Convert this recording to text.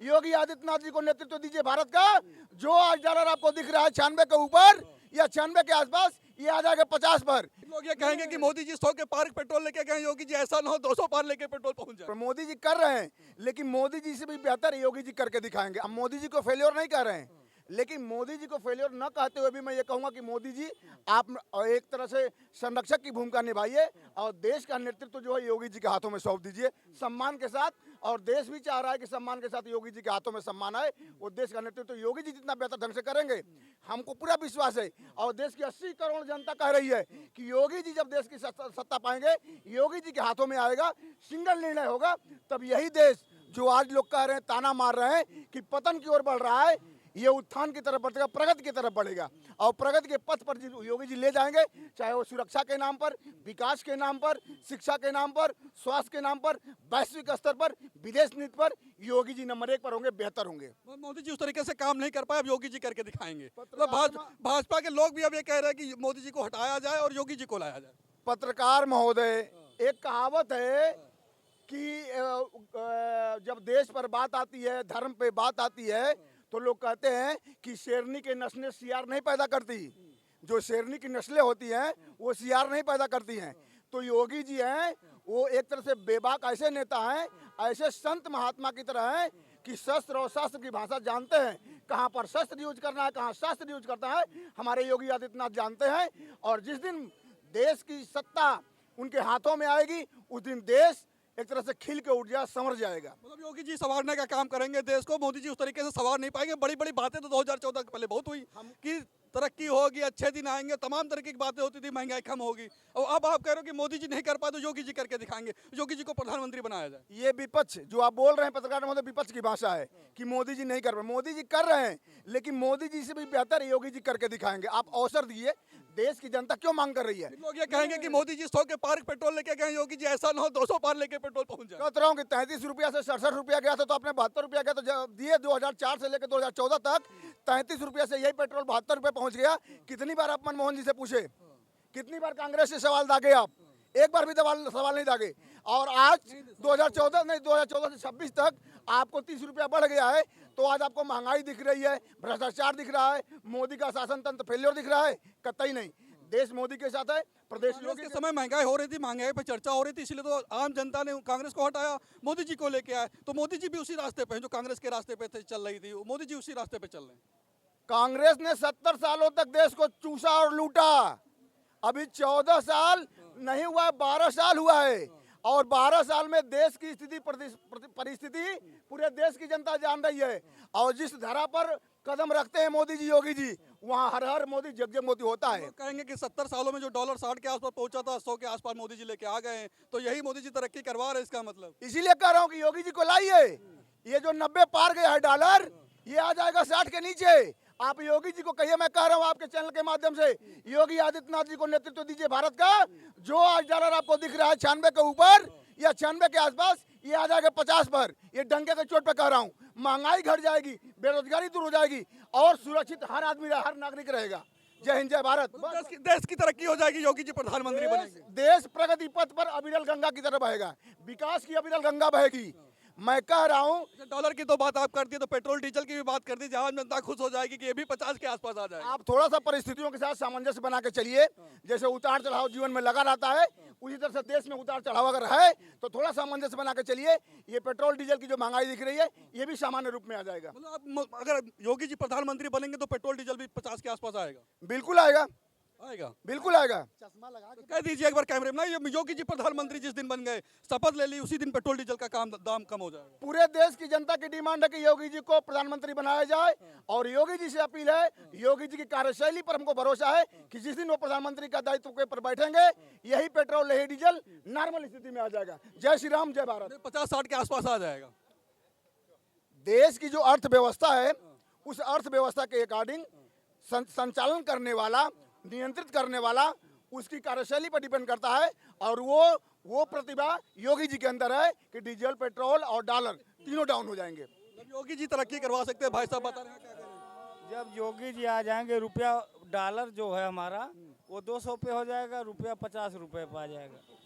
योगी आदित्यनाथ जी को नेतृत्व दीजिए भारत का। जो आज डॉलर आपको दिख रहा है 96 के ऊपर या 96 के आसपास, ये आ जाएगा 50 पर। लोग ये कहेंगे कि मोदी जी 100 के पार पेट्रोल लेके गए, योगी जी ऐसा ना हो 200 पार लेके पेट्रोल पहुंच जाए। पर मोदी जी कर रहे हैं, लेकिन मोदी जी से भी बेहतर योगी जी करके दिखाएंगे। हम मोदी जी को फेलियर नहीं कह रहे हैं, लेकिन मोदी जी को फेलियर न कहते हुए भी मैं ये कहूंगा कि मोदी जी आप एक तरह से संरक्षक की भूमिका निभाइए और देश का नेतृत्व जो है योगी जी के हाथों में सौंप दीजिए सम्मान के साथ। और देश भी चाह रहा है कि सम्मान के साथ योगी जी के हाथों में सम्मान आए। वो देश का नेतृत्व योगी जी जितना बेहतर ढंग से करेंगे, हमको पूरा विश्वास है। और देश की 80 करोड़ जनता कह रही है कि योगी जी जब देश की सत्ता पाएंगे, योगी जी के हाथों में आएगा, सिंगल निर्णय होगा, तब यही देश जो आज लोग कह रहे हैं, ताना मार रहे हैं कि पतन की ओर बढ़ रहा है, ये उत्थान की तरफ बढ़ेगा, प्रगति की तरफ बढ़ेगा। और प्रगति के पथ पर योगी जी ले जाएंगे, चाहे वो सुरक्षा के नाम पर, विकास के नाम पर, शिक्षा के नाम पर, स्वास्थ्य के नाम पर, वैश्विक स्तर पर, विदेश नीति पर योगी जी नंबर 1 पर होंगे, बेहतर होंगे। मोदी जी उस तरीके से काम नहीं कर पाए, अब योगी जी करके दिखाएंगे। मतलब भाजपा के लोग भी अब ये कह रहे हैं कि मोदी जी को हटाया जाए और योगी जी को लाया जाए। पत्रकार महोदय, एक कहावत है कि जब देश पर बात आती है, धर्म पे बात आती है, तो लोग कहते हैं कि शेरनी के नस्लें सियार नहीं पैदा करती। जो शेरनी की नस्लें होती हैं वो सियार नहीं पैदा करती हैं। तो योगी जी हैं वो एक तरह से बेबाक ऐसे नेता हैं, ऐसे संत महात्मा की तरह हैं कि शस्त्र और शास्त्र की भाषा जानते हैं। कहाँ पर शस्त्र यूज करना है, कहाँ शास्त्र यूज करता है, हमारे योगी आदित्यनाथ जानते हैं। और जिस दिन देश की सत्ता उनके हाथों में आएगी, उस दिन देश एक तरह से खिल के उठ जाए, संवर जाएगा। मतलब योगी जी संवारने का काम करेंगे देश को, मोदी जी उस तरीके से संवार नहीं पाएंगे। बड़ी बड़ी बातें तो 2014 के पहले बहुत हुई कि तरक्की होगी, अच्छे दिन आएंगे, तमाम तरह की बातें होती थी, महंगाई कम होगी। और अब आप कह रहे हो कि मोदी जी नहीं कर पाए तो योगी जी करके दिखाएंगे, योगी जी को प्रधानमंत्री बनाया जाए। ये विपक्ष जो आप बोल रहे हैं पत्रकार महोदय, विपक्ष की भाषा है कि मोदी जी नहीं कर पाए। मोदी जी कर रहे हैं, लेकिन मोदी जी से भी बेहतर योगी जी करके दिखाएंगे। आप अवसर दिए, देश की जनता क्यों मांग कर रही है? लोग ये कहेंगे कि मोदी जी 100 के पार पेट्रोल लेके गए, योगी जी ऐसा ना हो 200 पार लेके पेट्रोल पहुंच जाए। कहता रहा हूँ कि 33 रुपया से 67 रुपया गया था, तो आपने 72 रुपया गया तो दिए। 2004 से लेकर 2014 तक 33 रुपया से यही पेट्रोल 72 रुपये पहुंच गया। कितनी बार आप मनमोहन जी से पूछे, कितनी बार कांग्रेस से सवाल दागे आप? एक बार भी सवाल नहीं दागे। और आज 2014 से 26 तक आपको 30 रुपया बढ़ गया है। तो आज आपको महंगाई दिख रही है, भ्रष्टाचार दिख रहा है, मोदी का शासन तंत्र फेलियर दिख रहा है? कतई नहीं। देश मोदी के साथ है, प्रदेश कांग्रेस के समय महंगाई हो रही थी, महंगाई पर चर्चा हो रही थी, इसलिए तो आम जनता ने कांग्रेस को हटाया, मोदी जी को लेके आए। तो मोदी जी भी उसी रास्ते पे हैं जो कांग्रेस के रास्ते पे चल रही थी, मोदी जी उसी रास्ते पे चल रहे हैं। कांग्रेस ने 70 सालों तक देश को चूसा और लूटा। अभी 14 साल नहीं हुआ, 12 साल हुआ है। और 12 साल में देश की स्थिति परिस्थिति पूरे देश की जनता जान रही है। और जिस धरा पर कदम रखते हैं मोदी जी, योगी जी, वहाँ हर हर मोदी जग जग मोदी होता है। कहेंगे कि 70 सालों में जो डॉलर 60 के आसपास पहुंचा था, 100 के आसपास मोदी जी लेके आ गए हैं, तो यही मोदी जी तरक्की करवा रहे हैं, इसका मतलब। इसीलिए कह रहा हूँ कि योगी जी को लाइए। ये जो 90 पार गया है डॉलर, ये आ जाएगा 60 के नीचे। आप योगी जी को कहिए, मैं कह रहा हूँ आपके चैनल के माध्यम से, योगी आदित्यनाथ जी को नेतृत्व दीजिए भारत का। जो आज डॉलर आपको दिख रहा है 96 के ऊपर या 96 के आसपास, ये आ जाएगा 50 पर। ये डंके के चोट पे कह रहा हूँ। महंगाई घट जाएगी, बेरोजगारी दूर हो जाएगी और सुरक्षित हर आदमी, हर नागरिक रहेगा। जय हिंद, जय भारत। देश की तरक्की हो जाएगी, योगी जी प्रधानमंत्री बनेंगे। देश प्रगति पथ पर अविरल गंगा की तरफ बहेगा, विकास की अविरल गंगा बहेगी। मैं कह रहा हूँ, डॉलर की तो बात आप कर दी, तो पेट्रोल डीजल की भी बात कर दी, जहां जनता खुश हो जाएगी कि ये भी 50 के आसपास आ जाएगा। आप थोड़ा सा परिस्थितियों के साथ सामंजस्य बना के चलिए। जैसे उतार चढ़ाव जीवन में लगा रहता है, उसी तरह से देश में उतार चढ़ाव अगर है तो थोड़ा सामंजस्य बना के चलिए। ये पेट्रोल डीजल की जो महंगाई दिख रही है, ये भी सामान्य रूप में आ जाएगा। मतलब अगर योगी जी प्रधानमंत्री बनेंगे तो पेट्रोल डीजल भी 50 के आसपास आएगा? बिल्कुल आएगा, आएगा, बिल्कुल आएगा। चश्मा लगा कह दीजिए एक बार कैमरे में ना, ये योगी जी प्रधानमंत्री जिस दिन बन गए, शपथ ले ली, उसी दिन पेट्रोल डीजल का दाम कम हो जाएगा। पूरे देश की जनता की डिमांड है कि योगी जी को प्रधानमंत्री बनाया जाए। और योगी जी से अपील है, योगी जी की कार्यशैली पर हमको भरोसा है कि जिस दिन वो प्रधानमंत्री का दायित्व के पर बैठेंगे, यही पेट्रोल यही डीजल नॉर्मल स्थिति में आ जाएगा। जय श्री राम, जय भारत। 50-60 के आसपास आ जाएगा। देश की जो अर्थव्यवस्था है, उस अर्थव्यवस्था के अकॉर्डिंग संचालन करने वाला, नियंत्रित करने वाला, उसकी कार्यशैली पर डिपेंड करता है। और वो प्रतिभा योगी जी के अंदर है कि डीजल, पेट्रोल और डॉलर तीनों डाउन हो जाएंगे। योगी जी तरक्की करवा सकते हैं, भाई साहब बता रहे हैं क्या करें? जब योगी जी आ जाएंगे, रुपया डॉलर जो है हमारा वो 200 पे हो जाएगा, रुपया 50 रुपये पे आ जाएगा।